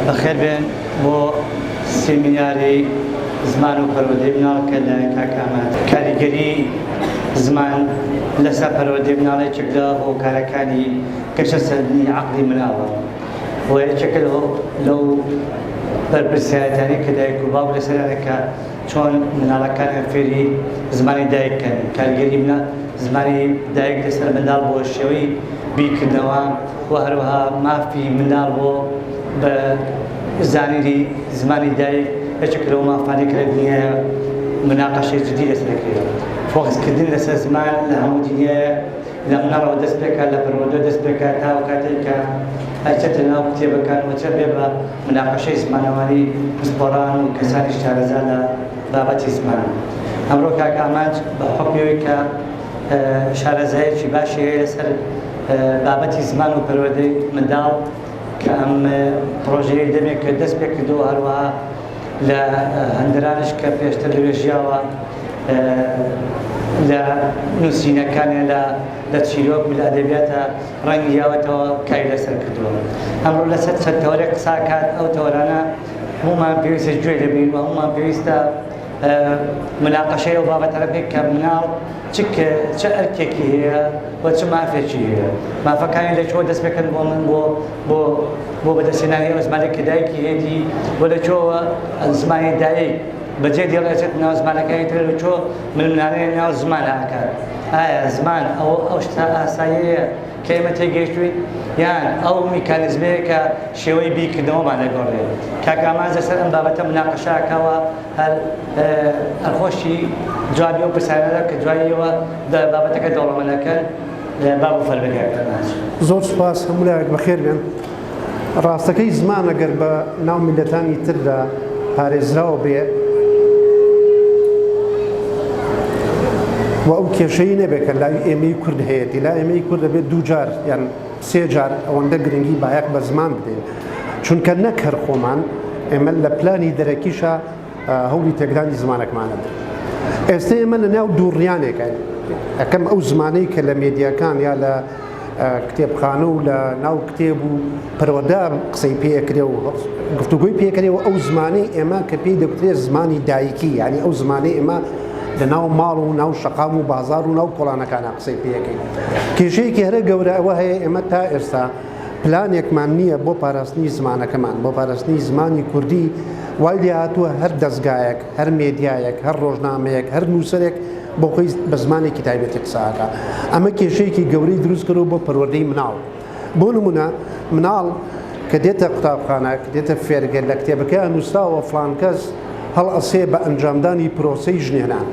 بەخێر بێن بۆ سێمیناری زمان و پەروەردەی مناڵ کە لە کاکامات کاریگەری زمان لەسەر پەروەردەی مناڵێکێک لە هۆکارەکانی گەشە سەردنی عەقڵی مناڵە و یەکێکە لەو بەرپرسیارەتانی کە دایک و باوک لەسەرانەکە چۆن مناڵەکانیان فێری زمانی دایک بکەن کاریگەری زمانی دایک لەسەر منداڵ بۆ شێوەی بیرکردنەوە و هەروەها مافی منداڵ بۆ بە زانیری زمانی دایک یەکێک لەو مافانەی کە لە دنیایە مناقەشەی جدی لەسەر دەکرێت فۆکسکردن لەسەر زمان لە هەموو دنیایە لە مناڵەوە دەست پێکات لە پەروەردە دەست پێکات تا کاتێک کە هەرچێتە ناو کتێبەکان و چە بێ بە مناقەشەی زمانەوانی پسپۆڕان و کەسانی شارەزا لە بابەتی زمان ئەمڕۆ کاک ئامانج بە حوکمەوەی کە شارەزایەکی باشی هەیە لەسەر بابەتی زمان و پەروەردەی منداڵ کە ئەم پرۆژەیە دەمێت کە دەست پێ کردووە هەروەها لە هەندرانش کە پێشتر لەوێ ژیاوە لە نووسینەکانیان لە چیرۆک و لە ئەدەبیاتە ڕەنگی یاوەتەوە کاری لەسەر کردووە ئەمڕۆ لەسەر چەند تەورێک قسا کات ئەو تەورانە هەمومان پێویستە گوێ لەبین و هەمومان پێویستە مناقەشەی ئەو بابەتە بێت کە مناڵ چه ئەرکێکی هەیە و چه مافێکی هەیە مافەکانی لەکوێ دەست پێکەن بۆ من بۆ بەدەستهێنانی ئەو زمانێک کە دایکی هێتی بۆ لەکوێوە زمانی دایک بەجێ دێڵێتێت ناو زمانەکانی تر لەکوێ منانەیە ناو زمانە ئاکات ئایا زمان ئەو شتا ئاساییەیە کە ئێمە تێگەیشتوین یان ئەو میکانیزمەیە کە شێوەی بیرکردنەوەمان لەگەڵێت کاک ئامانج لەسەر ئەم بابەتە مناقەشەکەوە هەرخۆشی جوابی ئەو پرسیارەکە کە دواییەوە بابەتەکە دەوڵەمەندەکەن باب و فەرمانگەکە زۆر سوپاس هەموو لایەک بەخێر بێن ڕاستەکەی زمان ئەگەر بە ناو میلەتانی تردا پارێزراوە بێ و ئەو کێشەی نەبێت کە لای ئێمەی کورد هەیەی لای ئێمەی کورد دەبێت دوو جار یان سێ جار ئەوەندە گرنگی بایەق بە زمان بدەین چونکە نەک هەر خۆمان ئێمە لە پلانی دەرەکیشە هەوڵی تێکدانی زمانێکمانە ئێستا ئێمە لە ناو دووڕیانێکە ئەەکەم ئەو زمانەی کە لە مێدیاکان یا لە کتێبخانە و لە ناو کتێب و پەروەردە قسەی پێکرێ و گفتوگوی پێکرێەوە ئەو زمانەی ئێمە کە پێی دەکرێت زمانی دایکی یعنی ئەو زمانەی ئێمە لە ناو ماڵ و ناو شەقام و بازار و ناو کۆڵانەکانە قسەی پێەکەین کێشەیەکی هەرە گەورە ئەوە هەیە ئێمە تا ئێستا پلانێکمان نییە بۆ پاراستنی زمانەکەمان بۆ پاراستنی زمانی کوردی وای لێ هاتووە هەر دەستگایەک هەر مێدیایەک هەر ڕۆژنامەیەک هەر نووسەرێک بۆ خۆی بە زمانێکی تایبەتی قساکە ئەمە کێشەیەکی گەورەی دروست کردو بۆ پەروەردەی مناڵ بۆ نمونە مناڵ کە دێتە قوتابخانە کە دێتە فێرگەر لە کتێبەکە نووسراوە فڵان کەس هەڵ ئەسێ بە ئەنجامدانی پرۆسەی ژنێنان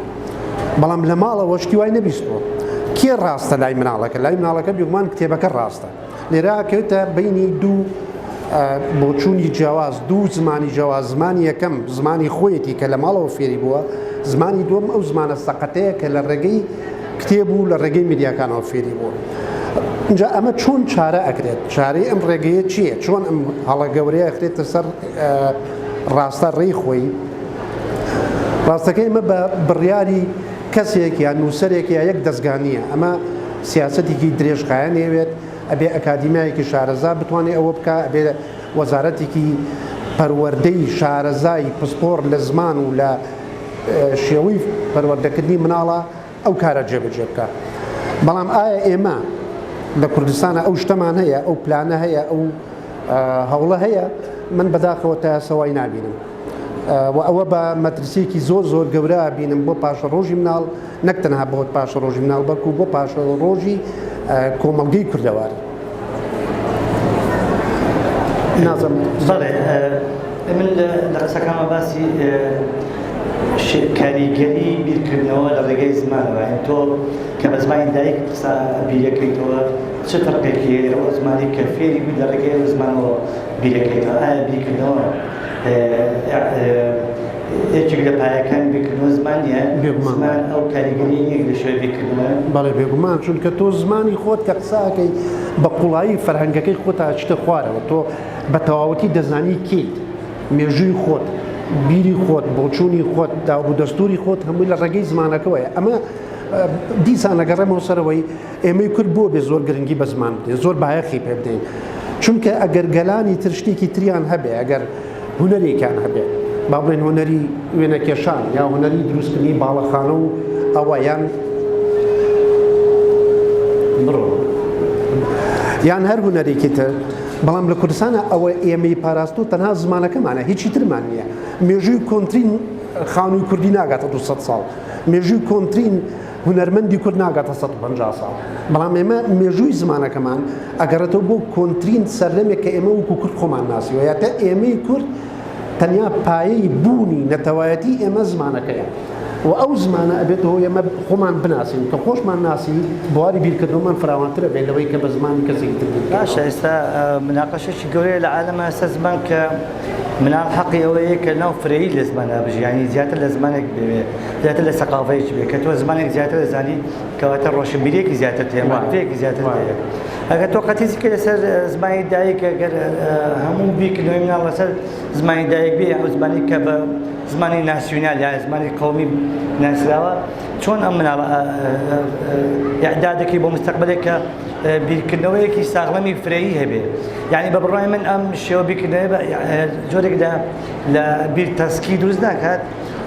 بەڵام لە ماڵەوە شتی وای نەبیستەوە کێ ڕاستە لای مناڵەکە لای مناڵەکە بێگومان کتێبەکە ڕاستە لێرە کەوتە بینی دوو بۆچوونی جیاواز دوو زمانی جیاواز زمانی یەکەم زمانی خۆیەتی کە لە ماڵەوە فێری بووە زمانی دووەم ئەو زمانە سەقەتەیە کە لە ڕێگەی کتێب و لە ڕێگەی میدیاکانەوە فێری بووە اینجا ئەمە چۆن چارە ئەکرێت چارەی ئەم ڕێگەیە چییە چۆن ئەم هەڵە گەورەیە ئەخرێتە سەر ڕاستە ڕێی خۆی ڕاستەکەی ئمە بە بڕیاری کەسێک یان نووسەرێک یا یەک دەستگانیە ئەمە سیاسەتێکی درێژخایە نێوێت ئەبێ ئەکادیمیایەکی شارەزا بتوانێت ئەوە بکە ئەبێ وەزارەتێکی پەروەردەی شارەزای پسپۆر لە زمان و لە شێوەی پەروەردەکردنی مناڵە ئەو کارە جێبەجێ بکە بەڵام ئایا ئێمە لە کوردستانە ئەو شتەمان هەیە ئەو پلانە هەیە ئەو هەوڵە هەیە من بەداخەوە تا سەوای نابینم و ئەوە بە مەترسیەکی زۆر زۆر گەورە بینم بۆ پاشە ڕۆژی مناڵ نەک تەنها بۆ پاشە ڕۆژی مناڵ بەڵکو بۆ پاشە ڕۆژی کۆمەڵگەی کوردەوار نازم بەڵێ من لە قسەکانمە باسی کاریگەری بیرکردنەوە لە ڕێگەی زمانەوە تۆ کە بە زمانی دایک قسە بیرەکەیتەوە چ فەرقێکی هەیە لەوە زمانی کە فێری بووی لە ڕێگەی زمانەوە بیرەکەیتەوە ئایا بیرکردنەوە یەکێک لە پایەکانی بیرکردنەوە زمانیە زمان ئەو کاریگەری یەک لە شوێ بیرکردنەوە بەڵێ بێگومان چونکە تۆ زمانی خۆت کە قساکەی بە قوڵایی فەرهەنگەکەی خۆت ئاچتە خوارەوە تۆ بە تەواوەتی دەزانی کیت مێژووی خۆت بیری خۆت بۆچوونی خۆت داو دەستوری خۆت هەمووی لە ڕێگەی زمانەکەوەیە ئەمە دیسان ئەگەڕێمەوە سەرەوەی ئێمەی کورد بۆ بێ زۆر گرنگی بە زمان بدەین زۆر بایەخی پێ بدەین چونکە ئەگەر گەلانی تر شتێکی تریان هەبێ ئەگەر هونەرێکیان هەبێ با بڵێن هونەری وێنەکێشان یا هونەری دروستکردنی باڵەخانە و ئەوە یان هەر هونەرێکی تر بەڵام لە کوردستانە ئەوە ئێمەی پاراست و تەنها زمانەکەمانە هیچی ترمان نییە مێژووی کۆنترین خانووی کوردی ناگاتە 200 ساڵ مێژووی کۆنترین هونەرمەندی کورد ناگاتە 150 ساڵ بەڵام ئێمە مێژووی زمانەکەمان ئەگەڕێتەوە بۆ کۆنترین سەردەمێک کە ئێمە وەکو کورد خۆمان ناسیوە یاتە ئێمەی کورد تەنیا پایەی بوونی نەتەوایەتی ئێمە زمانەکەیە و ئەو زمانە ئەبێتەوە ئێمە خۆمان بناسین کە خۆشمان ناسی بواری بیرکردنەوەمان فراوانترە بێت لەوەی کە بە زمانی کەسێکی تر باشە ئێستا مناقەشێکی گەورەیە لە عالەمە ئێستا زمان کە منال حەقی ئەوەیە کە ناو فرەیی لە زمانە بژی ینی زیاتر لە زمانێک بێ زیاتر لە سەقافەیەکی بێ کە تۆ زمانێک زیاتر دەزانی کەواتە ڕۆشنبیرێکی زیاتر تێماوەیەکی زیاتر هەیە ئەگەر تۆ قەتیزی کە لەسەر زمانی دایک ئەگەر هەموو بیرکردنەوەی مناڵ لەسەر زمانی دایک بێ ئەو زمانی کە بە زمانی ناسیۆنال یان زمانی قەومی ناسراوە چۆن ئەم مناڵ ئیعدادەکەی بۆ مستەقبلێک کە بیرکردنەوەیەکی ساغڵەمی فرەیی هەبێ یعنی بە بڕای من ئەم شێوە بیرکردنەوەی جۆرێک لە بیر تەسکی دروست ناکات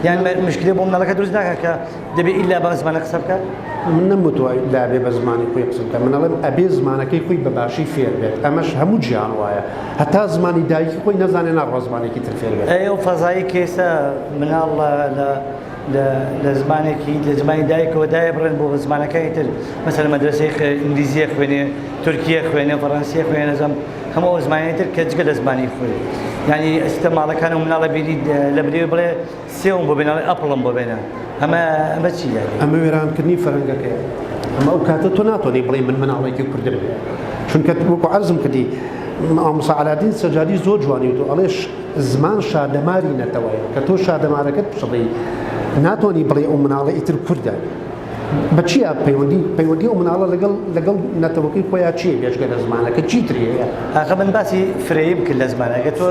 یان مشکلێ بۆ مناڵەکە دروست ناکات کە دەبێت ئیلا بە زمانە قسە بکات من نەمتوای لابێ بە زمانی خۆی قسە بکە منەڵێم ئەبێ زمانەکەی خۆی بە باشی فێر بێت ئەمەش هەموو گیان وایە هەتا زمانی دایکی خۆی نەزانێ ناڕوا زمانێکی تر فێر بێت ئەو فەزایی کێسە مناڵ لە زمانێکی لە زمانی دایکەوە دایە بڕێن بۆ زمانەکانی تر مەسەل مەدرسەی ئینگلیزیە خوێنێ تورکیە خوێنێ فەڕەنسیە خوێنێ نەزەم هەموو زمانی تر کە جگە لە زمانی خۆی ینی ئەستە ماڵەکان و مناڵە بینی لە برێ بڵێ سێوم بۆ بێناڵی ئەپڵم بۆ بێنە ئەمە چی ئەمە وێرانکردنی فەرەنگەکەیە ئەمە ئەو کاتە تۆ ناتوانێ بڵێ من مناڵێکی کوردم چونکە وەکو عەرزم کردی ئامۆسا عەلادین سەجادی زۆر جوانی و ئەڵێ زمان شادەماری نەتەوەیە کە تۆ شادەمارەکەت بشڵی ناتوانانی بڵێ ئەو مناڵە ئیتر کووردە بەچیە پەیوەندی ئەو مناڵە لەگەڵ نەتەوەکەی خۆیان چیە بێژگە لە زمانەکە چیتریە ئاخە من باسی فرەیی بکرد لە زمانەکە تۆ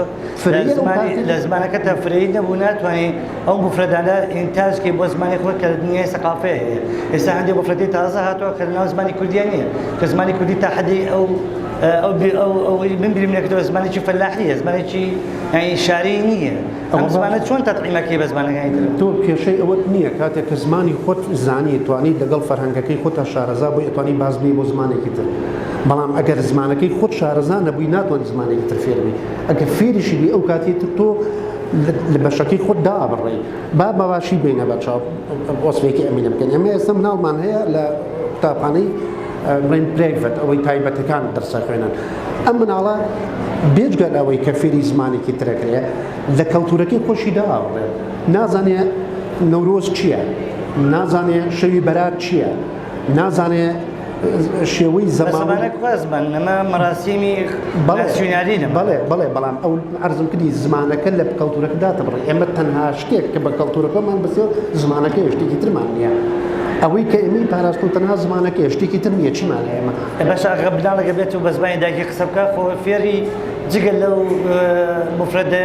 لە زمانەکە تا فرەیی نەبوو ناتوانانی ئەو بفرەدانە ئینتاژکەی بۆ زمانی خۆت کە دنیای سەقافەیە هەیە ئێستا هەندێک بفرەتی تازە هاتووە کە لەناو زمانی کوردیان نییە کە زمانی کوردی تا حەدی ئەو من بیرم نەکردەوە زمانێکی فەلاحیە زمانێکی شاری نییە ئەم زمانە چۆن تەطعیمەکەی بە زمانەکانی تر تۆ کێشەی ئەوەت نییە کاتێک کە زمانی خۆت زانی توانی لەگەڵ فەرهەنگەکەی خۆتە شارەزا بۆ ئەتوانی بازبی بۆ زمانێکی تر بەڵام ئەگەر زمانەکەی خۆت شارەزا نەبووی ناتوانێت زمانێکی تر فێربی ئەگەر فێریشی بی ئەو کاتی تر تۆ لە بەشەکەی خۆت دابڕێ با بەواشی بینە بە چاو وەسفێکی ئەمینە بکەن ئەمە ئێستا مناڵمان هەیە لە قوتابخانەی بڵێن پرایڤەت ئەوەی تایبەتەکان دەرسە خوێنن ئەم مناڵە بێجگە ئەوەی کە فێری زمانێکی ترەکرێ لە کەڵتورەکەی خۆشی داڕێ نازانێ نەورۆز چییە نازانێ شەوی بەرات چییە نازانێ شێوەی زمان ئەمە مەراسیمی ناسیۆنالی بەڵێ بەڵام ئەو عەرزم کردی زمانەکە لە کەڵتورەکەدا دەبڕێ ئێمە تەنها شتێک کە بە کەڵتورەکەمان بەسێ زمانەکە شتێکی ترمان نییە ئەوەی کە ئێمەی پاراست و تەنها زمانەکە شتێکی تر نییە چیمان ئێمە بەش ئەگە بناڵەکە بێت و بە زمانی دایکی قسە بکە خۆ فێری جگە لەو مفرەدە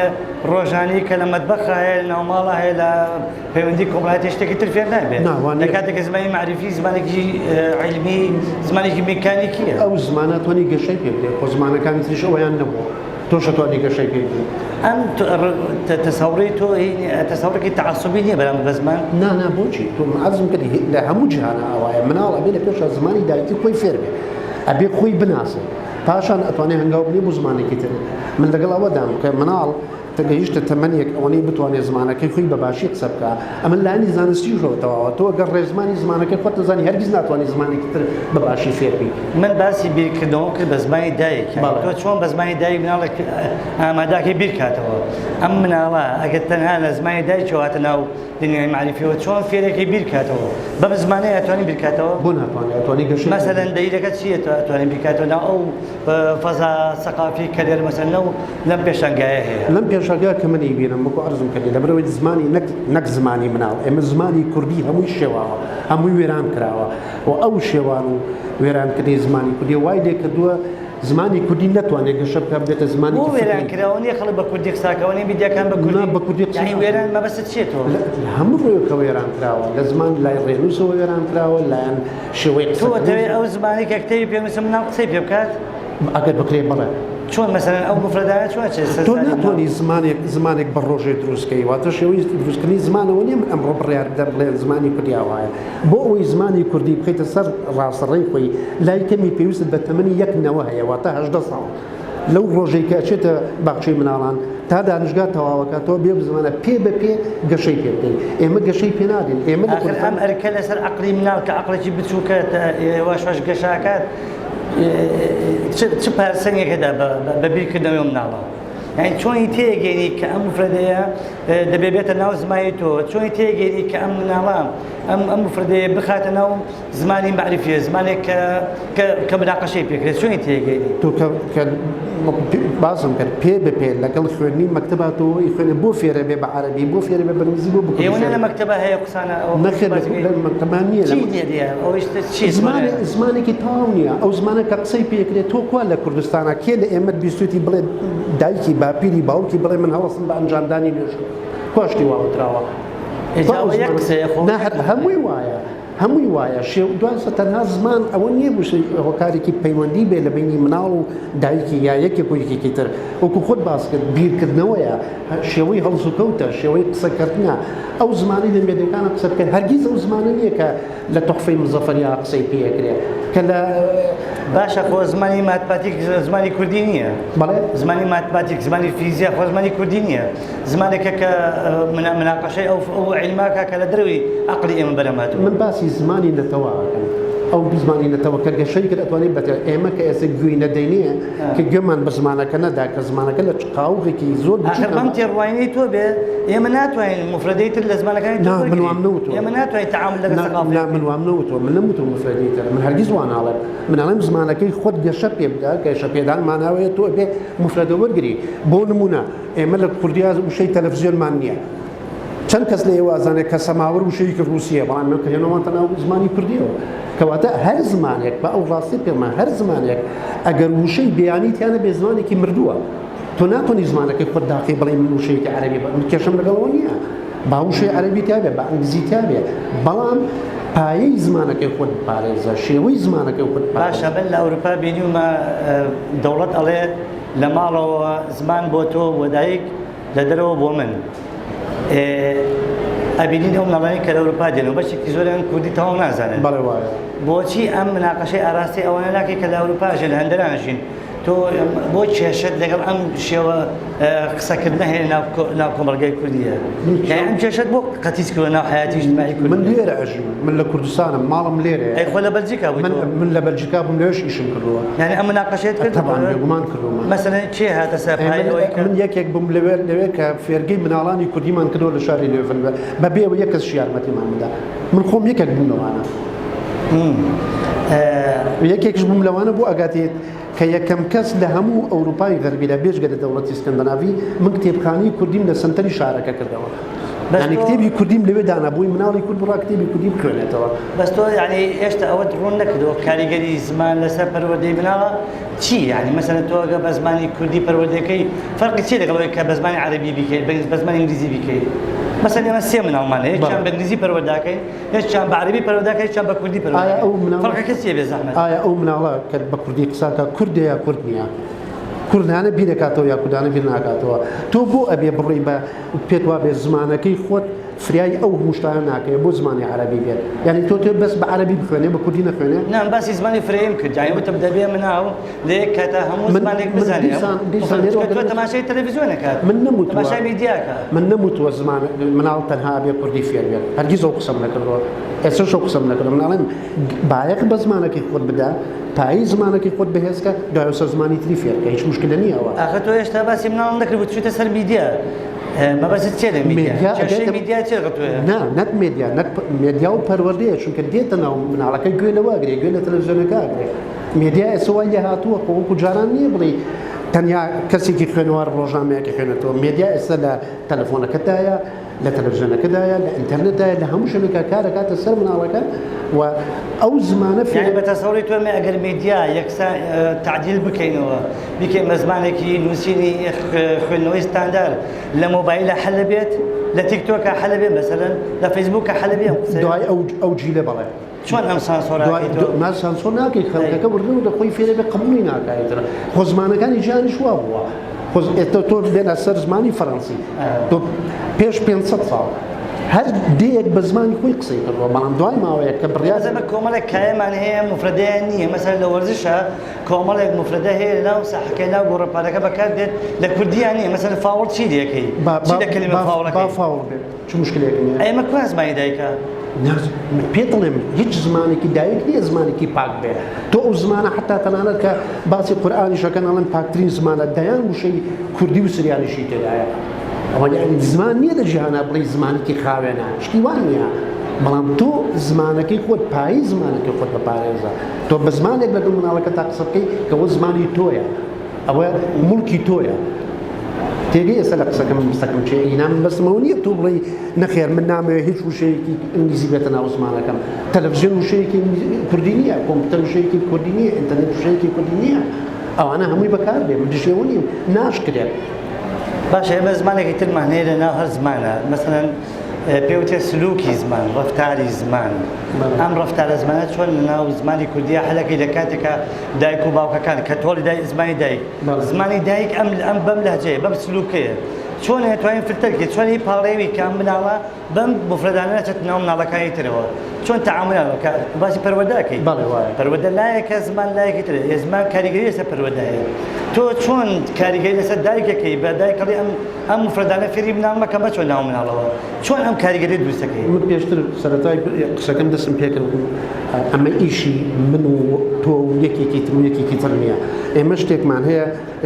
ڕۆژانی کە لە مەتبەخە هەیە لە ناوماڵە هەیە لە پەیوەندی کۆمەڵایەتی شتێکی تر فێر نابێت لە کاتێک کە زمانی معرفی زمانێکی عیلمی زمانێکی میکانیکیە ئەو زمانە تۆنی گەشەی پێ بدێت خۆ زمانەکانی تریش ئەویان نەبووە تۆش توانی گەشەی پێ بدێت ئەم تەسەوڕی تۆ تەسەوڕێکی تەعەسوبی نییە بەرامبەر بە زمان نا بۆچی تۆ عەرزم کردی لە هەموو جیهانە ئەوایە مناڵ ئەبێ لە پێش زمانی دایکی خۆی فێر بێت ئەبێ خۆی بناسێ پاشان ئەتوانێت هەنگاو بنێ بۆ زمانێکی تر من لەگەڵ ئەوەدام کە مناڵ تەگەیشتە تەمەنێک ئەوەی بتوانێت زمانەکەی خۆی بە باشی قسە بکە ئەمە لانی زانستی ژەوتەوە تۆ گەر ڕێزمانی زمانەکەی خۆت دەزانی هەرگیز ناتوانانی زمانێکی تر بە باشی فێربی من باسی بیرکردنەوە کرد بە زمانی دایک تۆ چۆن بە زمانی دایک مناڵێک ئامادەکەی بیرکاتەوە ئەم مناڵە ئەگەر تەنها لە زمانی دایکەوە هاتە ناو دنیای معرفیەوە چۆن فێرێکی بیرکاتەوە بەم زمانەیە ئەتوانی بیرکاتەوە بۆ ناتوانێت ئەتوانی گەشەی مەسەلەن دەیلەکە چییە ئەتوانی بیرکاتەوە ناو ئەو فەزا سەقافی کە لێرە مەسەلەن لەم پێشانگایە هەیە لەم پێشانگا کە منی بینم وەکو عەرزم کردی لەبەرەوەی زمانی نەک زمانی مناڵ ئێمە زمانی کوردی هەمووی شێواوە هەمووی وێران کراوە و ئەو شێوان و وێرانکردنی زمانی کوردی وای لێ کردووە زمانی کوردی نەتوانێت گەشە بکە بێتە زمانی وێرانکراوە نیە خەڵک بە کوردی قساکەوە نیە بیدیەکان بە کوردی یعنی وێران مەبەستت چێتەوە هەموو ڕێوەکە وێران کراوە لە زمان لای ڕێنووسەوە وێران کراوە لایەن شێوەی تۆ دەوێت ئەو زمانی کە کتێبی پێنووسم مناڵ قسەی پێ بکات ئەگەر بکرێ بڵێ چۆن مەسەلەن ئەو مفرەدانە چۆن تۆ ناتوانانی زمانێک بە ڕۆژێ دروستکەی واتە شێوەی دروستکردنی زمانەوە نیە من ئەمڕۆ بڕیار بدەم بڵێ زمانی کوردی وایە بۆ ئەوەی زمانی کوردی بخیتە سەر ڕاستەڕێی خۆی لای کەمی پێویست بە تەمەنی 1 نەوە هەیە واتە 18 ساڵ لەو ڕۆژەی کە ئەچێتە باخچەی مناڵان تا دانیشگا تەواوەکاتەوە بێ زمانە پێ بە پێ گەشەی پێ بکەین ئێمە گەشەی پێ نادین ئێمە ئەم ئەرکە لەسەر عەقلی مناڵ کە عەقڵێکی بچووکە واش گەشاکات چ پارسەنگێکەدا بە بیرکردنەوەی مناڵە یعنی چۆنی تێگەێنی کە ئەم مفرەدەیە دەبێتە ناو زمانی تۆ چۆنی تێگەێنی کە ئەم مناڵە ئەم مفرەدەیە بخاتە ناو زمانی معرفیە زمانێک کە مناقەشەی پێکرێت چۆنی تێگەێنی تۆ باسم کرد پێ بە پێ لەگەڵ خوێنی مەکتەباتەوە خوێنە بۆ فێرە بێ بە عەرەبی بۆ فێرە بێ بەنگلیزی بۆ بکوێنێ ئێوە لە مەکتەبە هەیە قسانە نەخێر لە مەکتەبان نییە زمانێکی تەواو نییە ئەو زمانە کە قسەی پێکرێت تۆ کوا لە کوردستانە کێ لە ئێمە بیستوتی بڵێ دایکی باپیری باوکی بڵێ من هەوڵسم بە ئەنجامدانی نوێژ کۆشتی واوتراوە هەمووی وایە هەمووی وایە دوانسە تەنها زمان ئەوە نییە بووشی هۆکارێکی پەیوەندی بێ لە بینی مناڵ و دایکی یا یەکێک و یەکێکی تر وەکو خۆت باس کرد بیرکردنەوەیە شێوەی هەڵس و کەوتە شێوەی قسەکردنە ئەو زمانی لە مێدەکانە قسە بکەن هەرگیز ئەو زمانە نییە کە لە تۆحفەی مزەفەریا قسەی پێکرێت کە لە باشە خۆ زمانی ماتماتیک زمانی کوردی نییە بەڵێ زمانی ماتماتیک زمانی فیزیا خۆ زمانی کوردی نییە زمانێکە کە مناقەشەی ئەو عیلماکە کە لە دەروی عەقلی ئێمە بەرەماتوە من باسی زمانی نەتەواکەم ئەو زمانی نەتەوە کە گەشەی کرد ئەتوانێت بەتە ئێمە کە ئێستا گوێی نەدەینێ کە گوێمان بە زمانەکە نەدا کە زمانەکە لە قاوغێکی زۆر بەم تێڕوانینەی تۆ بێ ئێمە ناتوانین مفرەدەی تر لە زمانەکانی من وام نەوتۆ ئێمە ناتوانین تەعامل لەگەڵ لا من وام نەوتۆ من نەموتۆ مفرەدەی تر من هەرگیز وا ناڵێم من ئەڵێم زمانەکەی خۆت گەشە پێ بدا گەشە پێدان ماناوەیە تۆ بێ مفرەدە وەرگری بۆ نمونە ئێمە لە کوردیا وشەی تەلەڤیزیۆنمان نییە چەند کەس لە ئێوازانێک کە سەماوەر وشەیەکی رووسیە بەڵام کە هێنەوەتە ناو زمانی کوردیەوە کەواتە هەر زمانێک بە ئەو ڕاستی پێمان هەر زمانێک ئەگەر وشەی بەیانیتیانە بێ زمانێکی مردووە تۆ ناتوانانی زمانەکەی خۆت داخی بڵێ من وشەیەکی عەرەبی من کێشم لەگەڵەوە نییە با وشەی عەرەبی تابێ بە ئەنگلیزی تابێ بەڵام پایەی زمانەکەی خۆت پارێزە شێوەی زمانەکەی خۆت باشە بن لە ئەوروپا بینیومە دەوڵەت ئەڵێ لە ماڵەوە زمان بۆ تۆ بۆ دایک لە دەرەوە بۆ من ئەبینین ئەو مەڵانی کە لە ئەوروپا دێنەوە بەشێکی زۆریان کوردی تەواو نازانن بەڵێ وایە بۆچی ئەم مناقەشەی ئاراستی ئەوانە ناکەی کە لە ئەوروپاژە لە هەندێرانشین تۆ بۆ کێشت لەگەڵ ئەم شێوە قسەکردنە هەیە ناو کۆمەڵگەی کوردیە ئەم کێشت بۆ قەتیسکردوە ناو حیاتی ئیجتیماعی کورد من لێرە ئەژیم من لە کوردستانم ماڵم لێرە ئەی خۆ لە بەلجیکا بووی من لە بەلجیکا بووم لێش ئیشم کردووە یعنی ئەم مناقەشەیەت کرد تەبان بێگومان کردووە مەسەلەن چێ هاتە سەر پایەوەی کە من یەکێک بووم لەوێ کە فێرگەی مناڵانی کوردیمان کردووە لە شاری لێڤن بەبێەوە یەک کەس یارمەتیمان بدا من خۆم یەکێک بووم لەوانە یەکێکش بووم لەوانە بۆ ئەگاتێت کە یەکەم کەس لە هەموو ئەوروپای غەربی لە بێژگە لە دەوڵەتی اسکەندەناڤی من کتێبخانەی کوردیم لە سنتەری شارەکە کردەوە یعنی کتێبی کوردیم لەوێ دانابووی مناڵی کورد بڕا کتێبی کوردی بخوێنێتەوە بەس تۆ یعنی ئێشتا ئەوەت ڕوون نەکردەوە کاریگەری زمان لەسەر پەروەردەی مناڵە چی یعنی مەسەلەن تۆ ئەگە بە زمانی کوردی پەروەردەکەی فەرقی چی لەگەڵەوەی کە بە زمانی عەرەبی بیکەیت بە زمانی ئینگلیزی بیکەیت مثلا ئێمە سێ مناڵمانە یەکیان بە ئینگلیزی پەروەردەکەین یەکیان بە عەرەبی پەروەردەکەین یەکیان بە کوردی پەروەردەکەین فەرقەکە چییە بێ زەحمەت ئایا ئەو مناڵە کە بە کوردی قساکە کوردە یا کورد نییە کوردانە بیرەکاتەوە یا کوردانە بیر ناکاتەوە تۆ بۆ ئەبێ بڕی بە پێت وا بێ زمانەکەی خۆت فریای ئەو هەمووشتانە ناکەێت بۆ زمانی عەرەبی بێت یعنی تۆ بەس بە عەرەبی بخوێنێ بە کوردی نەخوێنێ نام باسی زمانی فرەیەم کرد یعنی وتم دەبێ مناڵ لە یەک کاتە هەموو زمانێک بزانێت تۆ تەماشای تەلەڤیزیۆنەکات من نەموت تەماشای میدیاکە من نەموتوە زمان مناڵ تەنها بێ کوردی فێر بێت هەرگیز ئەو قسەم نەکردەوە ئێستاش ئەو قسەم نەکردم مناڵێن بایەق بە زمانەکەی خۆت بدا پایی زمانەکەی خۆت بەهێزکە دوایسەر زمانی تری فێرکە هیچ مشکلە نییە ئەوە ئاخە تۆ هێشتا باسی مناڵ نەکرد بوو چوویتە سەر میدیا مەبەست چێ لە میدیا چێ ڕەتوێ نەک میدیا نەک میدیا و پەروەردەیە چونکە دێتە ناو مناڵەکەی گوێ لەواگرێ گوێ لە تەلەڤیزیۆنەکە ئاگرێ میدیا ئێستا وای لێ هاتووە وەکو جاران نییە بڵێ تەنیا کەسێکی خوێنەوار ڕۆژنامەیەکی خوێنێتەوە میدیا ئێستا لە تەلەفۆنەکەتایە لە تەلەڤیزیۆنەکەدایە لە ئینتەرنێتدایە لە هەموو شوێنێکە کارەکاتە سەر مناڵەکە و ئەو زمانە یعنی بە تەسەوڕی تۆ ئەگەر میدیا یەکسان تعدیل بکەینەوە بیکەین بە زمانێکی نووسینی خوێندنەوەی ستاندار لە مۆبایلە حەل بێت لە تیکتۆکە حەل بێت مەسەلەن لە فەیسبووکە حەل بێت دوای ئەو جیلە بەڵێ چۆن ئەم سانسۆراکەیتەوە ماز سانسۆر ناکەی خەڵکەکە بردن و دەخۆی فێرە بە قبولی ناکایترە خۆ زمانەکانی ژیانیش وا بووە ئێستا تۆ بێنە سەر زمانی فەڕەنسی تۆ پێش 500 ساڵ هەر دێک بە زمانی خۆی قسەی کردەوە بەڵام دوای ماوەیە کە بڕیازە بە کۆمەڵێک کایەمان هەیە مفردەیان نییە مەسەر لە وەرزشە کۆمەڵێک مفردە هەیە لەناو ساحەکەی ناو گۆڕەپارەکە بەکاردێت لە کوردیان نییە مەسەر فاوڵ چی دەکەی چی لە کەلیمە فاوڵەکەی با فاوڵ بێت چ مشکلێک نییە ئێمە کوان زمانی دایکە پێ دەڵێم هیچ زمانێکی دایک نییە زمانێکی پاک بێ تۆ ئەو زمانە حتا تەنانەت کە باسی قورئانیشەکەن ئەڵێن پاکترین زمانە دەیان وشەی کوردی و سریانیشی تێدایە ئەوە یعنی زمان نییە لە جیهانە بڵێ زمانێکی خاوێنە شتی وان نییە بەڵام تۆ زمانەکەی خۆت پایی زمانەکەی خۆت بەپارێزە تۆ بە زمانێک لە دوو مناڵەکە تا قسە بکەی کە ئەوە زمانی تۆیە ئەوە موڵکی تۆیە تێگەی ئێستا لە قسەکەم بستەکەم چێ ئینام بەسمەوە نییە تۆ بڵێ نەخێر من نامەوێت هیچ وشەیەکی ئینگلیزی بێتە ناو زمانەکەم تەلەڤیزیۆن وشەیەکی کوردی نییە کۆمپیوتەر وشەیەکی کوردی نییە ئینتەرنێت وشەیەکی کوردی نییە ئەوانە هەمووی بەکاردێ من دژێوە نیم ناشکرێت باشە ئێمە زمانێکی ترمان هەیە لە ناو هەر زمانە مەسەڵەن پێوتێ سلوکی زمان ڕەفتاری زمان ئەم ڕەفتارە زمانە چۆن لە ناو زمانی کوردیە هەلەکەی لە کاتێکە دایک و باوکەکان کە تۆڵی زمانی دایک زمانی دایک ئەم بەم لەهجەیە بەم سلوکەیە چۆن توانین فلتەرکێت چۆن هی پاڵێوی کام بناڵە بەم مفردانە چێت ناو مناڵەکانی ترەوە چۆن تەعاملەکە باسی پەروەردەکەی پەروەردە لایەکە زمان لایەکی ترە زمان کاریگەری لەسەر پەروەردەیە تۆ چۆن کاریگەری لەسەر دایکەکەی بە دایکەڵی ئەم مفردانە فێری بناڵمەکە بە چۆن ناو مناڵەوە چۆن ئەم کاریگەری دروستەکەی من پێشتر سەرەتای قسەکەم دەستم پێکرد ئەمە ئیشی من و تۆ و یەکێکی تر و یەکێکی تر نییە ئێمە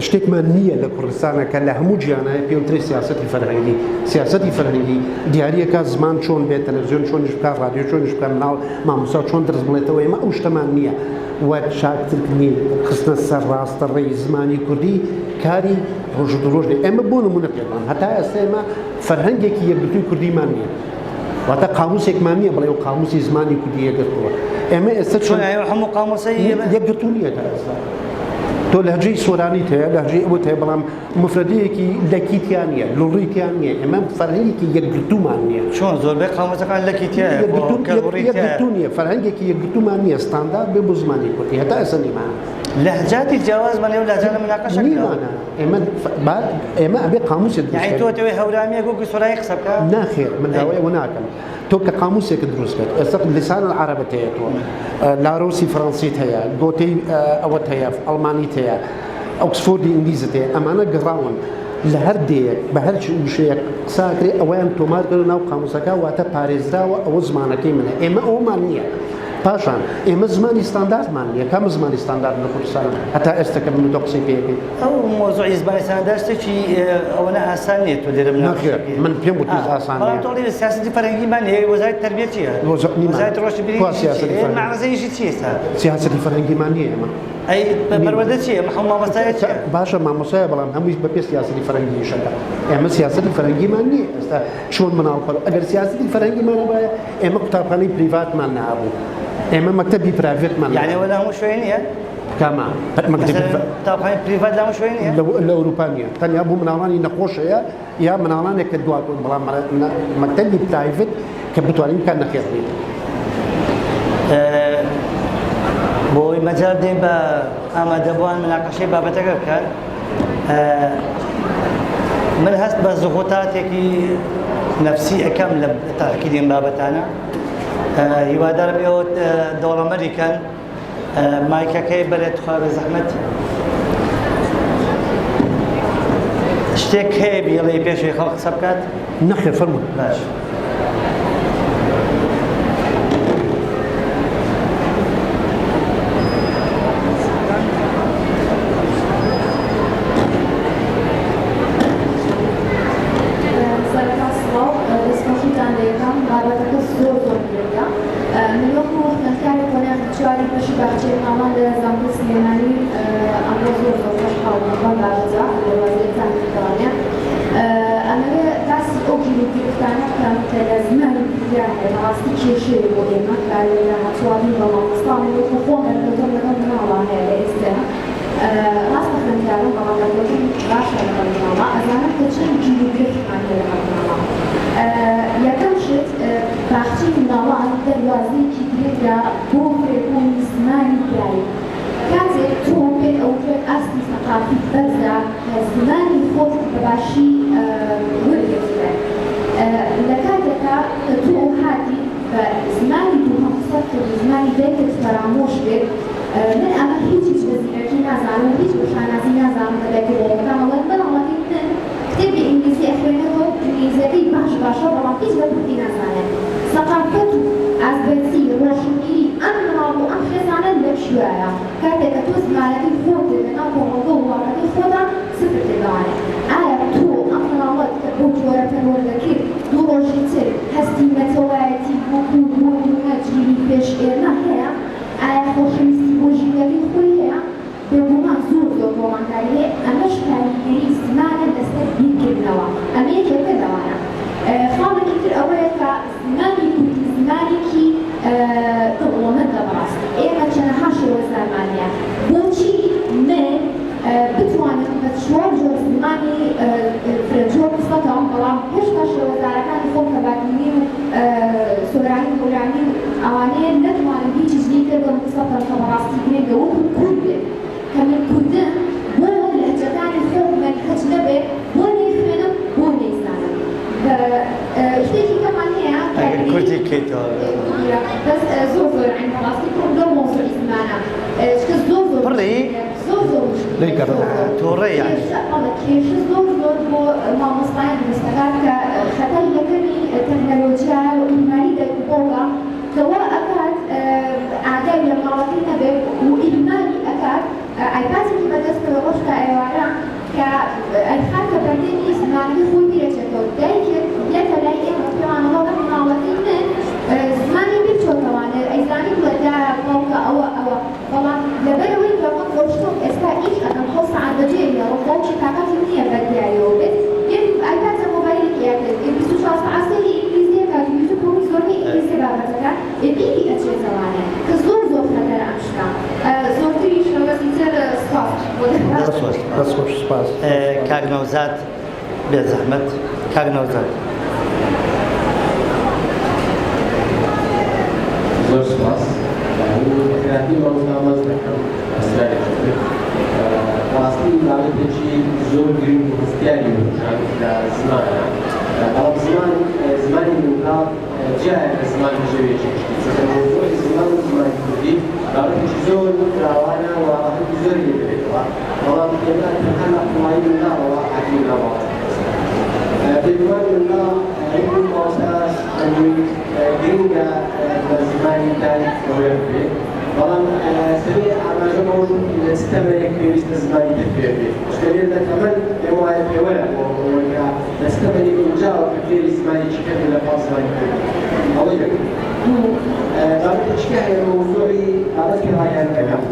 شتێکمان نییە لە کوردستانەکە لە هەموو جیانایە پێوتری سیاسەتی فەرهەنگی سیاسەتی فەرهەنگی دیاریەکە زمان چۆن بێت تەلەڤیزیۆن چۆنیش بکات رادیۆ چۆنیش بکات مناڵ مامۆستا چۆن دەرس بڵێتەوە ئێمە ئەو شتەمان نییە وە شاکترکردنی خستنە سەر ڕاستە ڕێی زمانی کوردی کاری ڕۆژ و ڕۆژ ئێمە بۆ نمونە پێڵان هەتا ئێستا ئێمە فەرهەنگێکی یەکگرتووی کوردیمان نییە واتە قاموسێکمان نییە بڵێ و قاموسی زمانی کوردی یەکگرتووە ئێمە ئێستا چۆن هەموو قاموسەی یەکگرتوو نییە تا ئێستا تۆ لەهجەی سۆرانیت هەیە لەهجەی ئەوت هەیە بەڵام مفردەیەکی لەکیتیان نییە لوڕیتیان نییە ئێمە فەرهەنگێکی یەکگرتوومان نییە چۆن زۆربەی قاموسەکان لەکیتیایە یەکگرتوو نییە فەرهەنگێکی یەکگرتوومان نییە ستاندارد بێ بۆ زمانی کوردی هەتا ئێستا نیمان لهجاتی جیاوازمان لەو لهجانە مناقەشە نیمانە ئێمە ئەبێ قاموسێک یعنی تۆ تەوەی هەورامیە گوگل سۆرایی قسە بکە ناخێر من داوای ئەوە ناکەم تۆ کە قاموسێک دروست بێت ئێستا لسان العربت هەیە تۆ لاڕۆسی فەڕەنسیت هەیە گۆتەی ئەوەت هەیە ئەڵمانیت هەیە ئۆکسفۆردی ئینگلیزت هەیە ئەمانە گەڕاون لە هەر دێک بە هەر وشەیەک قساکرێ ئەویان تۆمارکردن ناو قاموسەکە واتە پارێزراوە ئەوە زمانەکەی منە ئێمە ئەومان نییە پاشان ئێمە زمانی ستانداردمان نییە کام زمانی ستاندارد لە کوردستان هەتا ئێستا کە من تۆ قسەی پێکەی ئەو مۆزوعی زمانی ستاندارد شتێکی ئەوەنە ئاسان نییە تۆ لێرە من پێم وتی ئاسان نییە تۆڵی سیاسەتی فەرهەنگیمان هەیە وەزارەتی تەربیەت چییە وەزارەتی ڕۆشنبیری مەعرەزەیەشی چی ئێستا سیاسەتی فەرهەنگیمان نییە ئێمە ئەی پەروەردە چییە مامۆستایە چییە باشە مامۆستایە بەڵام هەمووی بەپێ سیاسەتی فەرهەنگی شەکە ئێمە سیاسەتی فەرهەنگیمان نییە ئێستا چۆن مناڵ ئەگەر سیاسەتی فەرهەنگیمان هەبایە ئێمە قوتابخانەی پریڤاتمان نابوو ئێمە مەکتەبی پرایڤێتمان یعنی ئەوە لە هەموو شوێن نییە کاما قوتابخانەی پریڤات لە هەموو شوێن نییە لە ئەوروپا نییە تەنیا بۆ مناڵانی نەخۆشەیە یا مناڵانێک کە دواکەون بەڵام مەکتەبی پرایڤێت کە بتوانین کار نەخێڕین بۆی مەجال دێن بە ئامادەبووان مناقەشەی بابەتەکە بکەن من هەست بە زغوتاتێکی نەفسی ئەەکەم لە تاکیدین بابەتانە هیوادارم ئێوە دەوڵەمەریکەن مایکەکەی بەرێت خوا بە زەحمەت شتێک هەیە بیڵێ پێشوی خەڵک قسە بکات نەخێر فەرموون باش یەکەم شت باخچی مناڵان دەواازەیەکی درێدا کارێکە بۆ فێربوونی زمانی گیایی کاتێک تۆ پێ ئەوترێت ئاستی سەقافی بەرزە زمانی خۆت بەباشی وەرگرتێت لە کاتێکە تۆ هاتی بە زمانی دووهەمسەد کرد زمانی دایکت فەرامۆش بێت من ئەمە هیچیش لە زیرەکی نازانم هیچ شانازی نازانم لە دایکەکەم ئەوەی بەڵاڵەتی من کتێبی ئینگلیزی ئەخوێنەوە ئینگلیزیەکەی باشە بەڵام هیچ بە کوردی نازانێت سەقافەت و ئازبەرزی ڕۆشنبیری ئەم مناڵ و ئەم خێزانە لە شوایە کاتێککە تۆ زمانەکەی خۆت لەناو کۆمەڵگە و وڵاتەکەی خۆدا سفر تێداوانێت ئایا تۆ ئەم مناڵەت کە بۆ جۆرە پەروەردەکرد دوو ڕۆژی تر هەستی مەتەوایەتی وەکو بۆ نەجیری پێشئێرنە هەیە ئایا خۆشەویستی بۆ ژینگەکەی خۆی هەیە بێگومان زۆر کۆمەڵگاری هەیە ئەمەش کاریگەری زمانە لەسەر بیرکردنەوە ئەمە یەکێکە لەوانە خاڵێکی تر ئەوەیە کە زمانی کوردی زمانێکی دەوڵەمەندە بەڕاستی ئێمە چەندەها شێوە زمانیە بۆچی من بتوانم بە چوار جۆر زمانی فرەنجۆ قسەکەم بەڵام هێشتا شێوەزارەکانی خۆم کە باتنی و سۆرانی و گۆرانی و ئەوانەیە نەتوانم هیچیش دیکە بەم قسەکەم کە بەڕاستی گرێگە وەکو کورد بێت کە من کوردم بۆ لەهجەکانی خۆم مەریخەج نەبێت بۆ نەیخوێنم بۆ نەیزانم شتێکی کەمان هەیە کوردی کێتەوە بەس زۆر زۆر عین بەڕاستی کوڕ لەو مۆزوعی زمانە شتە زۆر زۆر بڕی تووڕێ یانی کێشە زۆر زۆر بۆ مامۆستایان دروستەکان کە خەتای یەکەمی تەکنەلۆجیا و ئیمانی دەرکوبۆڵە کەوا ئەکات ئاگای لە ماڵەکەی نەبێت و ئیمانی ئەکات ئایپاتێکی بەدەستەوە ڕۆژکە ئێوارە کە ئەیخاتە بەردێنی زمانی خۆی بیرەچێتەوە دایکێت یەکە لای ئێمە پێوانەوە بە ماڵەکەی من زمانی بچۆتەوانێ ئەیزانی بڵێدا باوکە ئەوە بەڵام لەبەرەوەی لەوەک ڕۆشتۆم ئێستا ئیش ئەەکەم خۆ سەعات بەجێ ڕۆژی تاقاتی نییە بەردیایەوە بێت یەک ئایپاتە مۆبایلێکی یاکرد 24 ساعەتی ئینگلیزیە کات یوتیوب زۆربەی ئینگلیزی بابەتەکە ئێبیری ئەچێتەوانێ کە زۆر خەتەرە ئەم شتە زۆرتری شەوەزی تر سپاس کاک نەوزاد بێ زەحمەت کاک نەوزاد زۆر سپاس خراپی مەڵامەز دەکەم ئەسراری ڕاستی بابەتێکی زۆر گرنگ و هەستیاری بژان لە زمانە بەڵام زمانی منقاڵ جایە لە زمان هەژەوێکی زۆری زمان و زمانی کوردی بابەتێکی زۆر فراوانە و هەرکی زۆری لێدەبێتەوە بەڵام ئێمە تەنها لە حکومایی مناڵەوە حەکی ناوەڵات بێگومان مناڵ هەیەی ماوەستا گرنگە لە زمانی دایک ئەوەیە بێت بەڵام سەرێ ئاماژە بەوەژوو لە ستەمەیەک پێویستە زمانی دەفێر بێت شتێت لە تەمەن ئێوە وایە پێوەرە بۆەوەکە لە ستەمەی ئینجاوە کە فێری زمانێکی کرد لە پاس زمانی کرد ئەوەی دەکەن بابەتێکیکە هەیە مۆزوعی بابەتی ڕاگەیاندەکان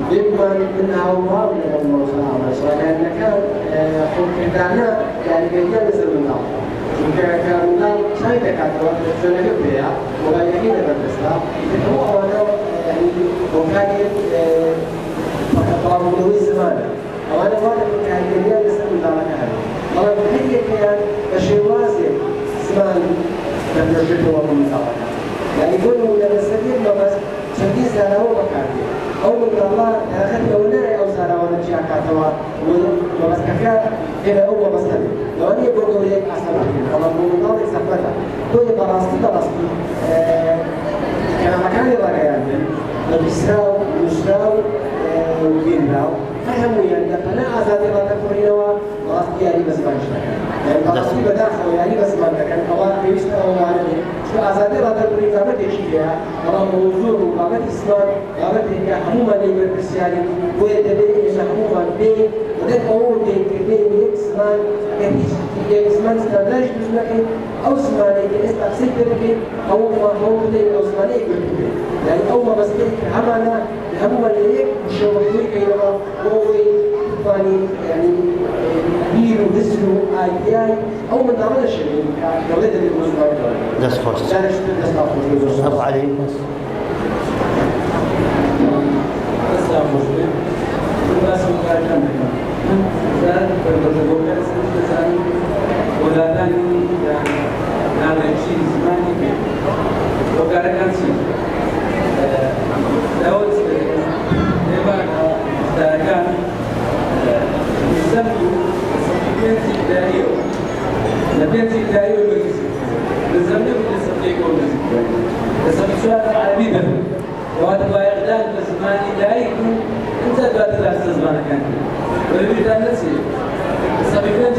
بێگومان من هاوڕاو لەگەڵ مۆزوع ئاماژ ڕاگەیاندەکان خۆکردانە یاریگەریە لەسەر مناڵ چونکە مناڵ چای دەکاتەوە لە شوێنەکە پێەیە مۆبایلەکەی لەبەردەستا ئەوە ئەوانە وكانت طاولوي زمانه وانا وانا كان يميل لسه مدارك هذا والله هي كان بشوازي زمان لما جبت وقت مدارك يعني يقولوا لما السبيل ما بس شديد زانا هو مكاني او من الله اخذ اولاد او زانا وانا جي كاتوا وبس كفايه الى هو مثلا لو اني بقول لك اصلا والله من الله يثبتها كل براستي كان مكاني راجعين بسراو ومشراو وبينراو فهموا يعني أنا أزادي ما تقولينوا غاصتي يعني بس ما يشتغل يعني غاصتي بداخل يعني بس ما كان أوان بيشتغلوا معنا شو أزادي ما تقولي قامت يشيلها والله موضوع قامت إسلام قامت هي حموما اللي بالكريستياني هو يدبي إيش حموما بين وده أول بين كبير إسلام كهيش إسلام استدراج بزمكين أو زماني كإستقصي بين أو ما هو بين أو زماني بين يعني أول ما بس عملنا هم اللي مشوهين كينما هو فاني يعني بيرو بسلو آي أو من عمل الشيء كولد اللي مزمار دس خوش أبو علي السلام عليكم الناس مكانهم زاد بالرجوع سنتين ولا ثاني يعني هذا الشيء زماني وقال كان شيء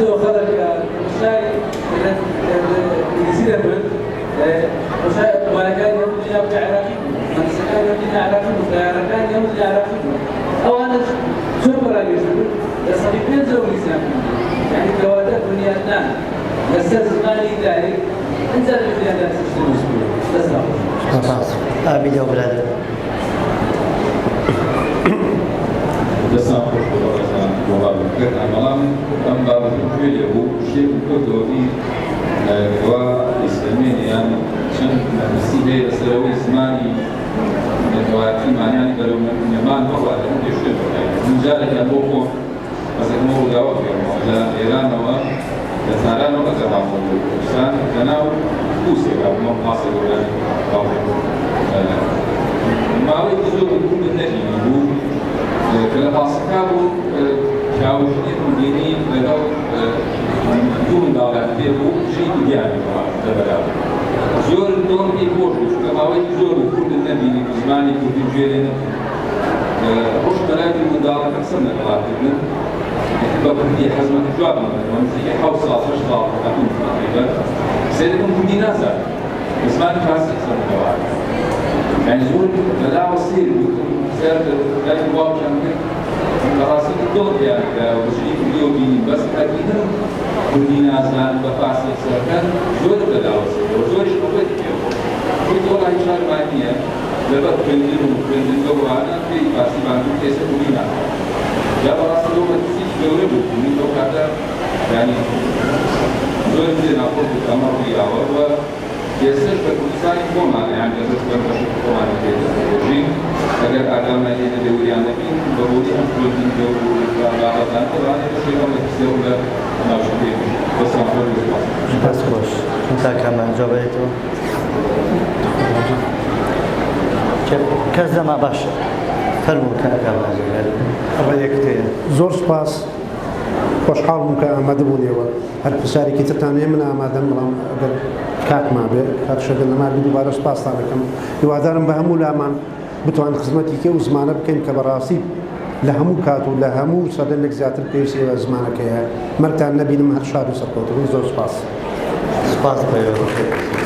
ئەمسەوە خەڵک شاری نزیرە بن وەلەکانی هەموو جناب عراقی بوو مەدرسەکانی هەموو جناب عراقی بوو خەیارەکانی هەموو جناب عراقی بوو ئەوانە چۆن بەڕاگەشت بوون لە سەدی پێنجەوە ئیسلام یعنی کەواتە بنیادنان لەسەر زمانی دایک ئەنجا لە بنیادان سیستەمی سکوڵ دەست سپاس ئامین و برادر دەستان خۆش بەڕێزان وڵامی کرد ئەمەڵام ئەم بابەتم کوێ بوو شێک و کۆتەوەی وا ئیسلامێنیان چەند مەبەستی هەیە لەسەرەوەی زمانی نەتەوایەتی مانیانی بەرەو نێمان بەڵا لە هەم پێشتر بەکەین جارێکیان بۆ خۆم بەسەکەمە ڕووداوە پێمەوە لە ئێرانەوە لە تارانەوە ئەزەماوە بوو کوردستان لەناو کووسێکا بوومە پاسە گەورانی باوێک ماوەیەکی زۆر کورد نەبینی بوو کە لە پاسەکا بوو پیاوەژنێک و دینی لەگەڵ دوو منداڵیان پێ بوو ژینی دیانی لەبەرابوو زۆر دۆم پێی خۆش بوو چونکە ماوەیەکی زۆر و کورد نەبینی زمانی کوردی گوێرێ نەبوو ڕۆژ بەلای منداڵەکە قسەم لەگەڵاکردن بە کوردی حەزمەتی جواب مەکردەوە نزیکەی 7 ساڵ 8 ساڵ هاتوون تقریبا سێدەکەم کوردی نازانم زمانی فارسی قسەم لەگەڵا یعنی زۆر لەلاوە سیر بوو سەر لای باوکیان کرد بەڕاستی دڵ دیان کە وەژنی کوردیەوە بینی بەس هەربینم کوردی نازان بە فارسی قسەکەن زۆر لەلاوە سیر زۆریش قوتی پێوە کوردی وەڵی شارمان نییە لەبەر خوێندن و خوێندنگە وانە پێی فارسی باندوو کێسە کوردی نازان یا بەڕاستی لەو مەترسی گەورە بوو کوردی لەو کاتە یعنی زۆر لێ ناخۆش بوو ئەمە ڕوویاوە وە ئێستش بە کوردستانی خۆمان یان لەبەر بەربەشی خۆمانی پێدەژین ئەگەر ئاگامان لێ نەبێوریان نەبین بە بۆی ئەم خوێندنگە و بابەتان دەڕانێت بەشێکەوە لە کیسێ و لە ناوچەکەی دەستان خۆش بسپاس سپاس خۆش تاکەمان جوابێتەوە کەس دەما باشە فەرموو تاکەمان ئەوە یەکتەیە زۆر سپاس خۆشحاڵ بووم کە ئامادە بوونیەوە هەر پرسیارێکی ترتان هەیە من ئامادەم بەڵام ئەگەر کاتمان بێ کات شەکە لەمار دووبارە سپاسان دەکەم هیوادارم بە هەموو لامان بتوان خزمەتی کێ و زمانە بکەین کە بەڕاستی لە هەموو کات و لە هەموو سەدەمێک زیاتر پێویستیەوە زمانەکەیە مەرتان نەبینم هەر شاد و سەرکەوتن زۆر سپاس سپاس بەێوە